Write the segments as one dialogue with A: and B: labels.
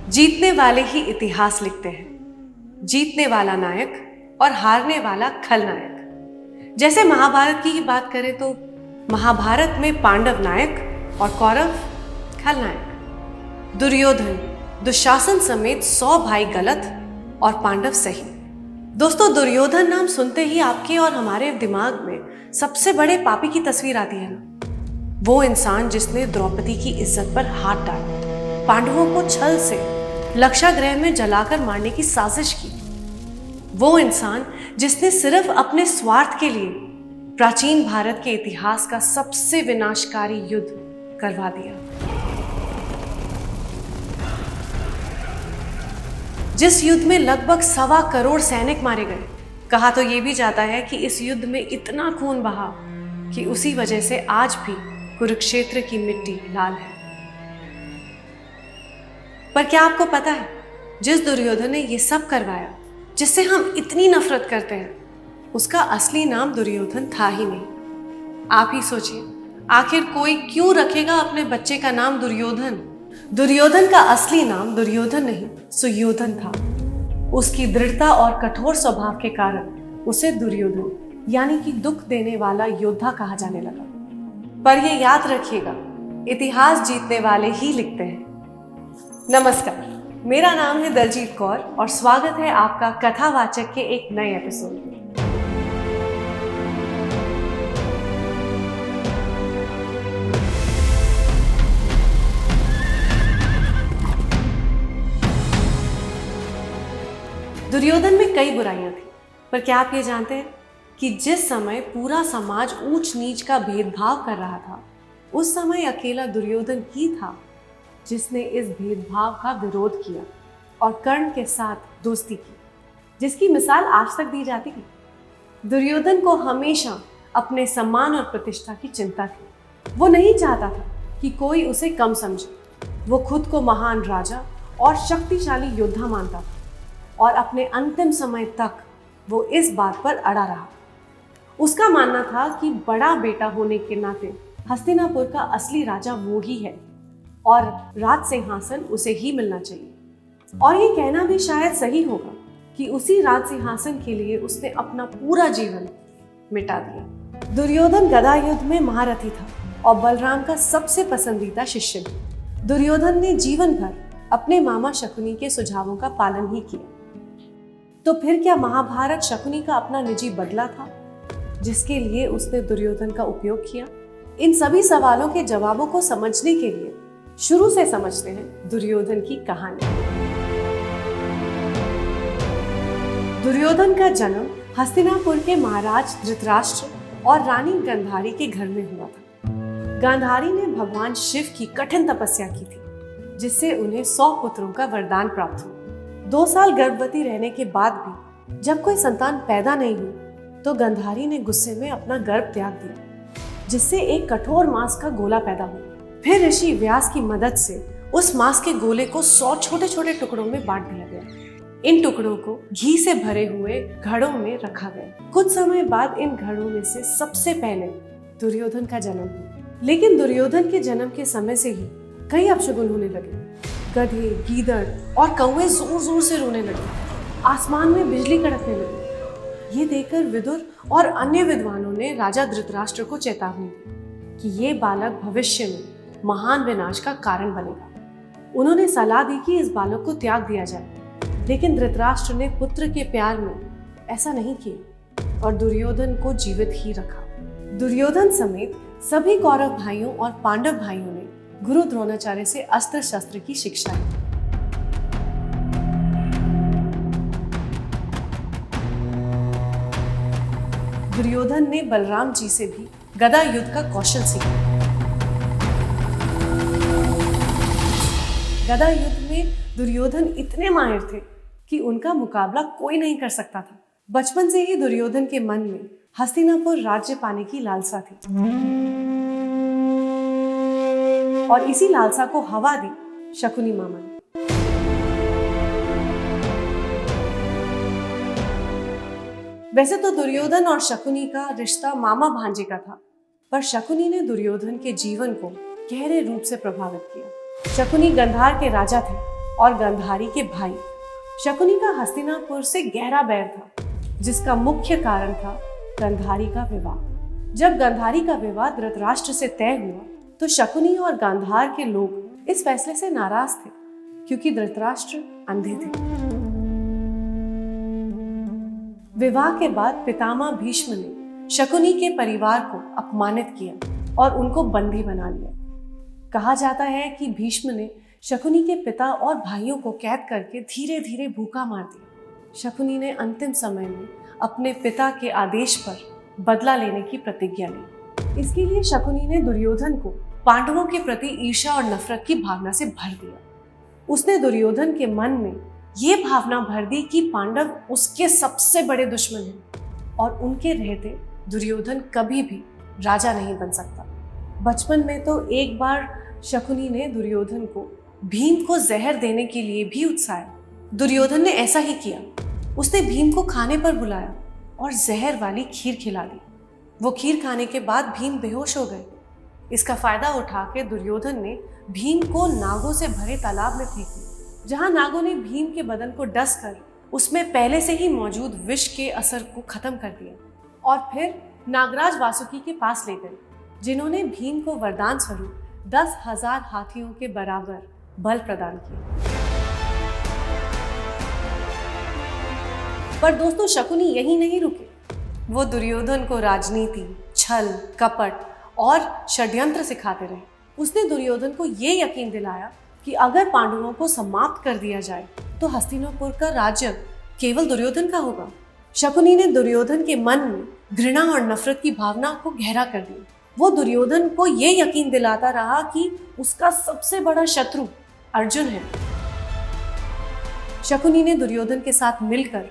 A: जीतने वाले ही इतिहास लिखते हैं। जीतने वाला नायक और हारने वाला खलनायक। जैसे महाभारत की ही बात करें तो महाभारत में पांडव नायक और कौरव खलनायक। दुर्योधन, दुशासन समेत 100 भाई गलत और पांडव सही। दोस्तों, दुर्योधन नाम सुनते ही आपके और हमारे दिमाग में सबसे बड़े पापी की तस्वीर आती है ना। वो इंसान जिसने द्रौपदी की इज्जत पर हाथ डाला, पांडवों को छल से लक्षागृह में जलाकर मारने की साजिश की। वो इंसान जिसने सिर्फ अपने स्वार्थ के लिए प्राचीन भारत के इतिहास का सबसे विनाशकारी युद्ध करवा दिया। जिस युद्ध में लगभग 1.25 करोड़ सैनिक मारे गए। कहा तो ये भी जाता है कि इस युद्ध में इतना खून बहा कि उसी वजह से आज भी कुरुक्षेत्र की मिट्टी लाल है। पर क्या आपको पता है, जिस दुर्योधन ने ये सब करवाया, जिससे हम इतनी नफरत करते हैं, उसका असली नाम दुर्योधन था ही नहीं। आप ही सोचिए, आखिर कोई क्यों रखेगा अपने बच्चे का नाम दुर्योधन? दुर्योधन का असली नाम दुर्योधन नहीं, सुयोधन था। उसकी दृढ़ता और कठोर स्वभाव के कारण उसे दुर्योधन यानी कि दुख देने वाला योद्धा कहा जाने लगा। पर यह याद रखिएगा, इतिहास जीतने वाले ही लिखते हैं। नमस्कार, मेरा नाम है दलजीत कौर और स्वागत है आपका कथावाचक के एक नए एपिसोड में। दुर्योधन में कई बुराइयां थी, पर क्या आप ये जानते हैं कि जिस समय पूरा समाज ऊंच नीच का भेदभाव कर रहा था, उस समय अकेला दुर्योधन ही था जिसने इस भेदभाव का विरोध किया और कर्ण के साथ दोस्ती की, जिसकी मिसाल आज तक दी जाती है। दुर्योधन को हमेशा अपने सम्मान और प्रतिष्ठा की चिंता थी। वो नहीं चाहता था कि कोई उसे कम समझे। वो खुद को महान राजा और शक्तिशाली योद्धा मानता था और अपने अंतिम समय तक वो इस बात पर अड़ा रहा। उसका मानना था कि बड़ा बेटा होने के नाते हस्तिनापुर का असली राजा वो ही है और राज सिंहासन उसे ही मिलना चाहिए। और ये कहना भी शायद सही होगा कि उसी राज सिंहासन के लिए उसने अपना पूरा जीवन मिटा दिया। दुर्योधन गदा युद्ध में महारथी था और बलराम का सबसे पसंदीदा शिष्य भी। दुर्योधन ने जीवन भर अपने मामा शकुनी के सुझावों का पालन ही किया। तो फिर क्या महाभारत शकुनी का अपना निजी बदला था जिसके लिए उसने दुर्योधन का उपयोग किया? इन सभी सवालों के जवाबों को समझने के लिए शुरू से समझते हैं दुर्योधन की कहानी। दुर्योधन का जन्म हस्तिनापुर के महाराज धृतराष्ट्र और रानी गांधारी के घर में हुआ था। गांधारी ने भगवान शिव की कठिन तपस्या की थी, जिससे उन्हें 100 पुत्रों का वरदान प्राप्त हुआ। 2 साल गर्भवती रहने के बाद भी जब कोई संतान पैदा नहीं हुई तो गांधारी ने गुस्से में अपना गर्भ त्याग दिया, जिससे एक कठोर मांस का गोला पैदा हुआ। फिर ऋषि व्यास की मदद से उस मांस के गोले को 100 छोटे छोटे टुकड़ों में बांट दिया गया। इन टुकड़ों को घी से भरे हुए घड़ों में रखा गया। कुछ समय बाद इन घड़ों में से सबसे पहले दुर्योधन का जन्म हुआ। लेकिन दुर्योधन के जन्म के समय से ही कई अपशगुन होने लगे। गधे, गीदड़ और कौवे जोर जोर से रोने लगे। आसमान में बिजली कड़कने लगी। ये देखकर विदुर और अन्य विद्वानों ने राजा धृतराष्ट्र को चेतावनी दी कि ये बालक भविष्य में महान विनाश का कारण बनेगा। उन्होंने सलाह दी कि इस बालक को त्याग दिया जाए, लेकिन धृतराष्ट्र ने पुत्र के प्यार में ऐसा नहीं किया और दुर्योधन को जीवित ही रखा। दुर्योधन समेत सभी कौरव भाइयों और पांडव भाइयों ने गुरु द्रोणाचार्य से अस्त्र शस्त्र की शिक्षा ली। दुर्योधन ने बलराम जी से भी गदा युद्ध का कौशल सीखा। गदा युद्ध में दुर्योधन इतने माहिर थे कि उनका मुकाबला कोई नहीं कर सकता था। बचपन से ही दुर्योधन के मन में हस्तिनापुर राज्य पाने की लालसा थी और इसी लालसा को हवा दी शकुनी मामा ने। वैसे तो दुर्योधन और शकुनी का रिश्ता मामा भांजे का था, पर शकुनी ने दुर्योधन के जीवन को गहरे रूप से प्रभावित किया। शकुनी गंधार के राजा थे और गांधारी के भाई। शकुनी का हस्तिनापुर से गहरा बैर था, जिसका मुख्य कारण था गांधारी का विवाह। जब गांधारी का विवाह धृतराष्ट्र से तय हुआ तो शकुनी और गांधार के लोग इस फैसले से नाराज थे, क्योंकि धृतराष्ट्र अंधे थे। विवाह के बाद पितामह भीष्म ने शकुनी के परिवार को अपमानित किया और उनको बंदी बना लिया। कहा जाता है कि भीष्म ने शकुनी के पिता और भाइयों को कैद करके धीरे धीरे भूखा मार दिया। शकुनी ने अंतिम समय में अपने पिता के आदेश पर बदला लेने की प्रतिज्ञा ली। इसके लिए शकुनी ने दुर्योधन को पांडवों के प्रति ईर्ष्या और नफरत की भावना से भर दिया। उसने दुर्योधन के मन में ये भावना भर दी कि पांडव उसके सबसे बड़े दुश्मन हैं और उनके रहते दुर्योधन कभी भी राजा नहीं बन सकता। बचपन में तो एक बार शकुनी ने दुर्योधन को भीम को जहर देने के लिए भी उकसाया। दुर्योधन ने ऐसा ही किया। उसने भीम को खाने पर बुलाया और जहर वाली खीर खिला दी। वो खीर खाने के बाद भीम बेहोश हो गए। इसका फायदा उठा के दुर्योधन ने भीम को नागों से भरे तालाब में फेंक दिया, जहां नागों ने भीम के बदन को डस कर उसमें पहले से ही मौजूद विष के असर को खत्म कर दिया और फिर नागराज वासुकी के पास ले गए, जिन्होंने भीम को वरदान स्वरूप 10,000 हाथियों के बराबर बल प्रदान किया। पर दोस्तों, शकुनी यही नहीं रुके। वो दुर्योधन को राजनीति, छल, कपट और षड्यंत्र सिखाते रहे। उसने दुर्योधन को ये यकीन दिलाया कि अगर पांडवों को समाप्त कर दिया जाए तो हस्तिनापुर का राज्य केवल दुर्योधन का होगा। शकुनी ने दुर्योधन के मन में घृणा और नफरत की भावना को गहरा कर दिया। वो दुर्योधन को ये यकीन दिलाता रहा कि उसका सबसे बड़ा शत्रु अर्जुन है। शकुनी ने दुर्योधन के साथ मिलकर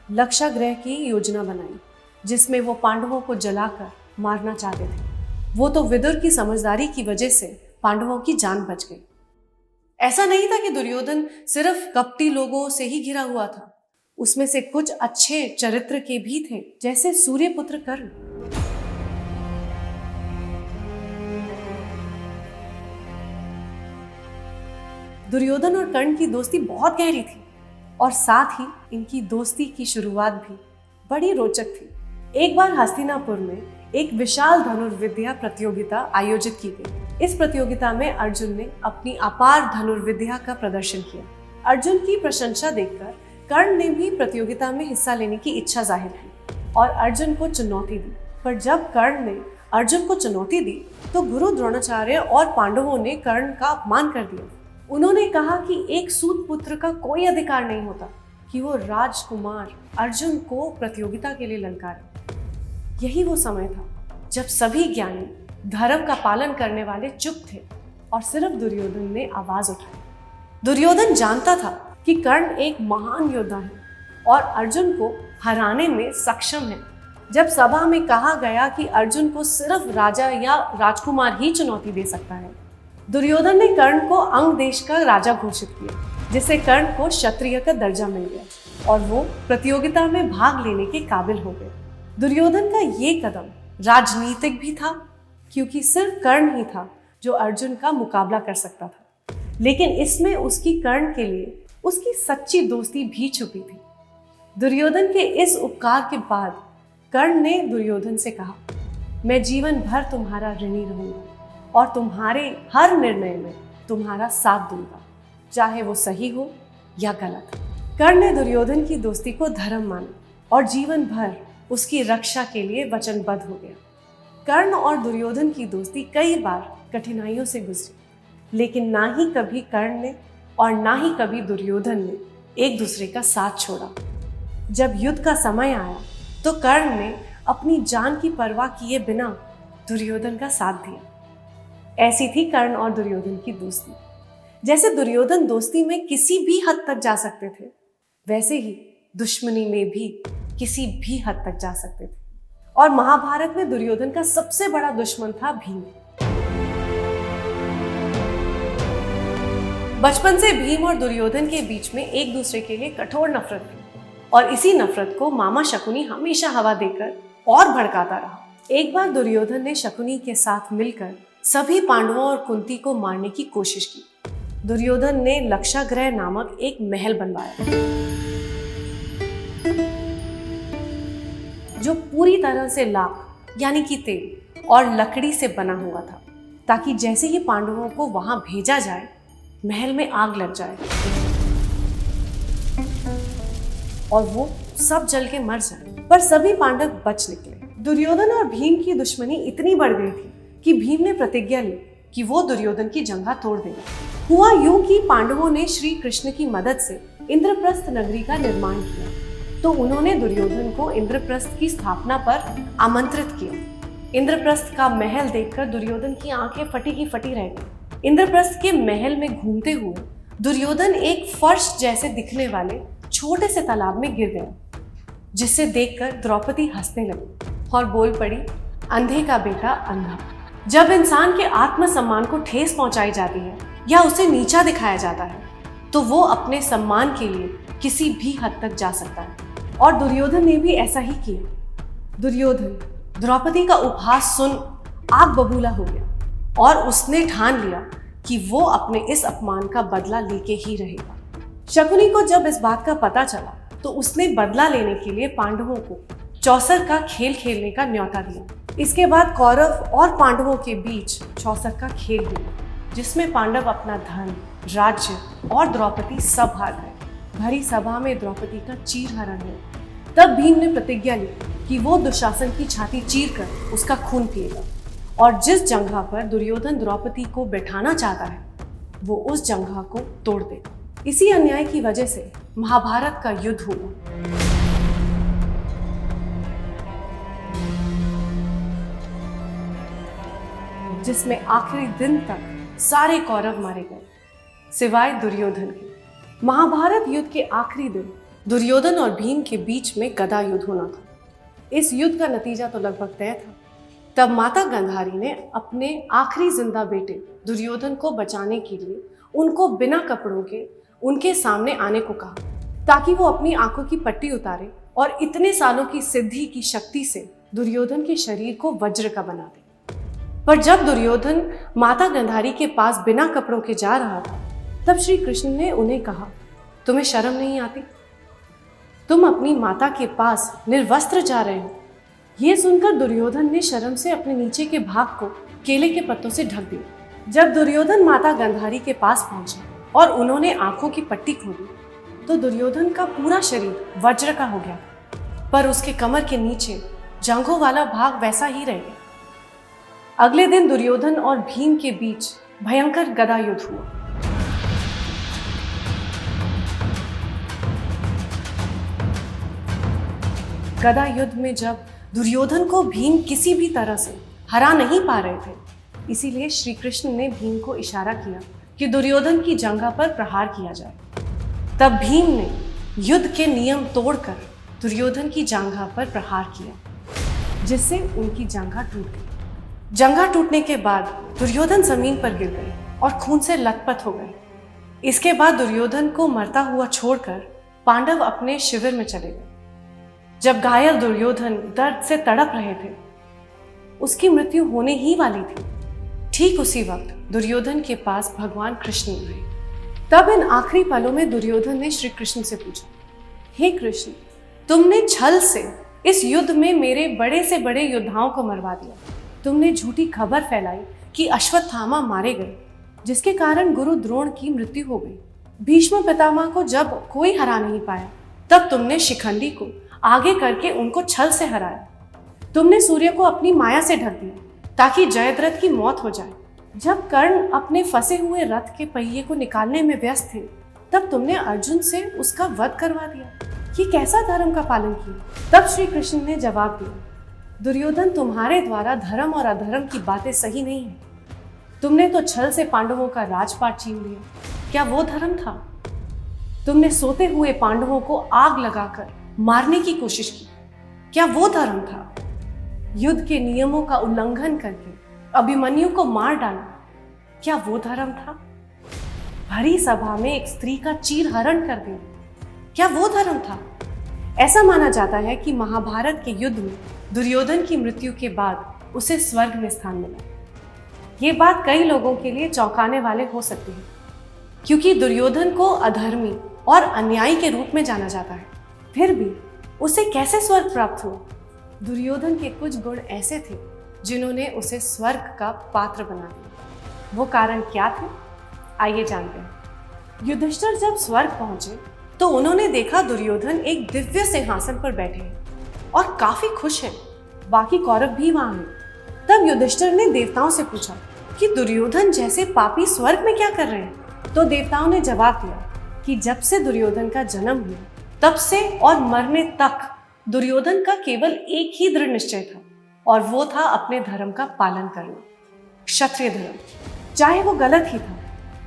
A: लक्षाग्रह की योजना बनाई, जिसमें वो पांडवों को जलाकर मारना चाहते थे। वो तो विदुर की समझदारी की वजह से पांडवों की जान बच गई। ऐसा नहीं था कि दुर्योधन सिर्फ कपटी लोगों से ही घिरा हुआ था। उसमें से कुछ अच्छे चरित्र के भी थे, जैसे सूर्यपुत्र कर्ण। दुर्योधन और कर्ण की दोस्ती बहुत गहरी थी और साथ ही इनकी दोस्ती की शुरुआत भी बड़ी रोचक थी। एक बार हस्तिनापुर में एक विशाल धनुर्विद्या प्रतियोगिता आयोजित की गई। इस प्रतियोगिता में अर्जुन ने अपनी अपार धनुर्विद्या का प्रदर्शन किया। अर्जुन की प्रशंसा देखकर कर्ण ने भी प्रतियोगिता में हिस्सा लेने की इच्छा जाहिर की और अर्जुन को चुनौती दी। पर जब कर्ण ने अर्जुन को चुनौती दी तो गुरु द्रोणाचार्य और पांडवों ने कर्ण का अपमान कर दिया। उन्होंने कहा कि एक सूत पुत्र का कोई अधिकार नहीं होता कि वो राजकुमार अर्जुन को प्रतियोगिता के लिए ललकारे। यही वो समय था जब सभी ज्ञानी धर्म का पालन करने वाले चुप थे और सिर्फ दुर्योधन ने आवाज उठाई। दुर्योधन जानता था कि कर्ण एक महान योद्धा है और अर्जुन को हराने में सक्षम है। जब सभा में कहा गया कि अर्जुन को सिर्फ राजा या राजकुमार ही चुनौती दे सकता है, दुर्योधन ने कर्ण को अंग देश का राजा घोषित किया, जिससे कर्ण को क्षत्रिय का दर्जा मिल गया और वो प्रतियोगिता में भाग लेने के काबिल हो गए। दुर्योधन का ये कदम राजनीतिक भी था, क्योंकि सिर्फ कर्ण ही था जो अर्जुन का मुकाबला कर सकता था, लेकिन इसमें उसकी कर्ण के लिए उसकी सच्ची दोस्ती भी छुपी थी। दुर्योधन के इस उपकार के बाद कर्ण ने दुर्योधन से कहा, मैं जीवन भर तुम्हारा ऋणी रहूंगा और तुम्हारे हर निर्णय में तुम्हारा साथ दूंगा, चाहे वो सही हो या गलत। कर्ण ने दुर्योधन की दोस्ती को धर्म माना और जीवन भर उसकी रक्षा के लिए वचनबद्ध हो गया। कर्ण और दुर्योधन की दोस्ती कई बार कठिनाइयों से गुजरी, लेकिन ना ही कभी कर्ण ने और ना ही कभी दुर्योधन ने एक दूसरे का साथ छोड़ा। जब युद्ध का समय आया तो कर्ण ने अपनी जान की परवाह किए बिना दुर्योधन का साथ दिया। ऐसी थी कर्ण और दुर्योधन की दोस्ती। जैसे दुर्योधन दोस्ती में किसी भी हद तक जा सकते थे, वैसे ही दुश्मनी में भी किसी भी हद तक जा सकते थे। और महाभारत में दुर्योधन का सबसे बड़ा दुश्मन था भीम। बचपन से भीम और दुर्योधन के बीच में एक दूसरे के लिए कठोर नफरत थी और इसी नफरत को मामा शकुनी हमेशा हवा देकर और भड़काता रहा। एक बार दुर्योधन ने शकुनी के साथ मिलकर सभी पांडवों और कुंती को मारने की कोशिश की, दुर्योधन ने लक्षागृह नामक एक महल बनवाया जो पूरी तरह से लाख यानी कि तेल और लकड़ी से बना हुआ था, ताकि जैसे ही पांडवों को वहां भेजा जाए महल में आग लग जाए और वो सब जल के मर जाए। पर सभी पांडव बच निकले। दुर्योधन और भीम की दुश्मनी इतनी बढ़ गई थी कि भीम ने प्रतिज्ञा ली कि वो दुर्योधन की जंघा तोड़ देगा। हुआ यूं कि पांडवों ने श्री कृष्ण की मदद से इंद्रप्रस्थ नगरी का निर्माण किया, तो उन्होंने दुर्योधन को इंद्रप्रस्थ की स्थापना पर आमंत्रित किया। इंद्रप्रस्थ का महल देखकर दुर्योधन की आंखें फटी की फटी रह गई। इंद्रप्रस्थ के महल में घूमते हुए दुर्योधन एक फर्श जैसे दिखने वाले छोटे से तालाब में गिर गया, जिसे देखकर द्रौपदी हंसने लगी और बोल पड़ी, अंधे का बेटा अंधा। जब इंसान के आत्मसम्मान को ठेस पहुंचाई जाती है या उसे नीचा दिखाया जाता है, तो वो अपने सम्मान के लिए किसी भी हद तक जा सकता है, और दुर्योधन ने भी ऐसा ही किया। दुर्योधन द्रौपदी का उपहास सुन आग बबूला हो गया और उसने ठान लिया कि वो अपने इस अपमान का बदला लेके ही रहेगा। शकुनी को जब इस बात का पता चला तो उसने बदला लेने के लिए पांडवों को चौसर का खेल खेलने का न्योता दिया। इसके बाद कौरव और पांडवों के बीच चौसर का खेल हुआ, जिसमें पांडव अपना धन, राज्य और द्रौपदी सब हार गए। भरी सभा में द्रौपदी का चीरहरण हुआ। तब भीम ने प्रतिज्ञा ली कि वो दुशासन की छाती चीर कर उसका खून पिएगा, और जिस जंघा पर दुर्योधन द्रौपदी को बैठाना चाहता है वो उस जंघा को तोड़ देगा। इसी अन्याय की वजह से महाभारत का युद्ध हुआ। जिसमें आखिरी दिन तक सारे कौरव मारे गए सिवाय दुर्योधन के। महाभारत युद्ध के आखिरी दिन दुर्योधन और भीम के बीच में गदा युद्ध होना था। इस युद्ध का नतीजा तो लगभग तय था। तब माता गांधारी ने अपने आखिरी जिंदा बेटे दुर्योधन को बचाने के लिए उनको बिना कपड़ों के उनके सामने आने को कहा, ताकि वो अपनी आंखों की पट्टी उतारे और इतने सालों की सिद्धि की शक्ति से दुर्योधन के शरीर को वज्र का बना दे। पर जब दुर्योधन माता गांधारी के पास बिना कपड़ों के जा रहा था, तब श्री कृष्ण ने उन्हें कहा, तुम्हें शर्म नहीं आती? तुम अपनी माता के पास निर्वस्त्र जा रहे हो। ये सुनकर दुर्योधन ने शर्म से अपने नीचे के भाग को केले के पत्तों से ढक दिया। जब दुर्योधन माता गांधारी के पास पहुंचे और उन्होंने आंखों की पट्टी खोली, तो दुर्योधन का पूरा शरीर वज्र का हो गया, पर उसके कमर के नीचे जांघों वाला भाग वैसा ही रह गया। अगले दिन दुर्योधन और भीम के बीच भयंकर गदा युद्ध हुआ। गदा युद्ध में जब दुर्योधन को भीम किसी भी तरह से हरा नहीं पा रहे थे, इसीलिए श्री कृष्ण ने भीम को इशारा किया कि दुर्योधन की जंघा पर प्रहार किया जाए। तब भीम ने युद्ध के नियम तोड़कर दुर्योधन की जंघा पर प्रहार किया, जिससे उनकी जंघा टूट गई। जंघा टूटने के बाद दुर्योधन जमीन पर गिर गए और खून से लथपथ हो गए। इसके बाद दुर्योधन को मरता हुआ छोड़कर पांडव अपने शिविर में चले गए। जब घायल दुर्योधन दर्द से तड़प रहे थे, उसकी मृत्यु होने ही वाली थी, ठीक उसी वक्त दुर्योधन के पास भगवान कृष्ण आए। तब इन आखिरी पलों में दुर्योधन ने श्री कृष्ण से पूछा, हे कृष्ण, तुमने छल से इस युद्ध में मेरे बड़े से बड़े योद्धाओं को मरवा दिया। तुमने झूठी खबर फैलाई कि अश्वत्थामा मारे गए, जिसके कारण गुरु द्रोण की मृत्यु हो गई। भीष्म पितामह को जब कोई हरा नहीं पाया, तब तुमने शिखंडी को आगे करके उनको छल से हराया। तुमने सूर्य को अपनी माया से ढक दिया ताकि जयद्रथ की मौत हो जाए। जब कर्ण अपने फंसे हुए रथ के पहिए को निकालने में व्यस्त थे, तब तुमने अर्जुन से उसका वध करवा दिया। ये कैसा धर्म का पालन किया? तब श्री कृष्ण ने जवाब दिया, दुर्योधन, तुम्हारे द्वारा धर्म और अधर्म की बातें सही नहीं है। तुमने तो छल से पांडवों का राजपाट छीन लिया। क्या वो धर्म था? तुमने सोते हुए पांडवों को आग लगाकर मारने की कोशिश की। क्या वो धर्म था? युद्ध के नियमों का उल्लंघन करके अभिमन्यु को मार डाला। क्या वो धर्म था? भरी सभा में एक स्त्री का चीरहरण कर दिया। क्या वो धर्म था? ऐसा माना जाता है कि महाभारत के युद्ध में दुर्योधन की मृत्यु के बाद उसे स्वर्ग में स्थान मिला। ये बात कई लोगों के लिए चौंकाने वाले हो सकती है, क्योंकि दुर्योधन को अधर्मी और अन्यायी के रूप में जाना जाता है। फिर भी उसे कैसे स्वर्ग प्राप्त हुआ? दुर्योधन के कुछ गुण ऐसे थे जिन्होंने उसे स्वर्ग का पात्र बना दिया। वो कारण क्या थे? आइए जानते हैं। युधिष्ठिर जब स्वर्ग पहुंचे तो उन्होंने देखा दुर्योधन एक दिव्य सिंहासन पर बैठे हैं और काफी खुश हैं। बाकी कौरव भी वहां हैं। तब युधिष्ठिर ने देवताओं से पूछा कि दुर्योधन जैसे पापी स्वर्ग में क्या कर रहे हैं? तो देवताओं ने जवाब दिया कि जब से दुर्योधन का जन्म हुआ तब से और मरने तक दुर्योधन का केवल एक ही दृढ़ निश्चय था, और वो था अपने धर्म का पालन करना, क्षत्रिय धर्म। चाहे वो गलत ही था,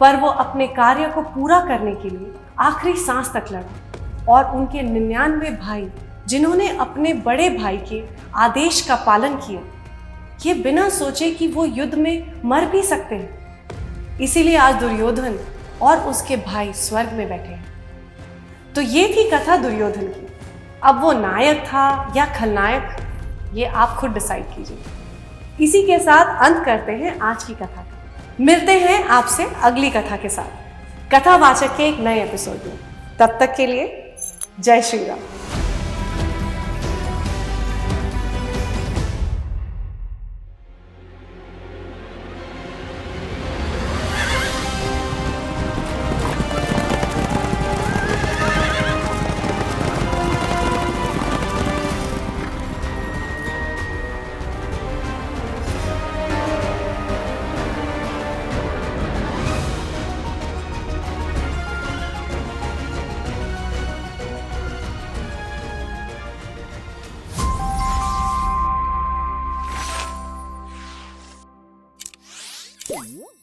A: पर वो अपने कार्य को पूरा करने के लिए आखिरी सांस तक लड़ा। और उनके 99 भाई जिन्होंने अपने बड़े भाई के आदेश का पालन किया, ये बिना सोचे कि वो युद्ध में मर भी सकते हैं। इसीलिए आज दुर्योधन और उसके भाई स्वर्ग में बैठे हैं। तो ये थी कथा दुर्योधन की। अब वो नायक था या खलनायक, ये आप खुद डिसाइड कीजिए। इसी के साथ अंत करते हैं आज की कथा का। मिलते हैं आपसे अगली कथा के साथ, कथावाचक के एक नए एपिसोड में। तब तक के लिए जय श्री राम।
B: What?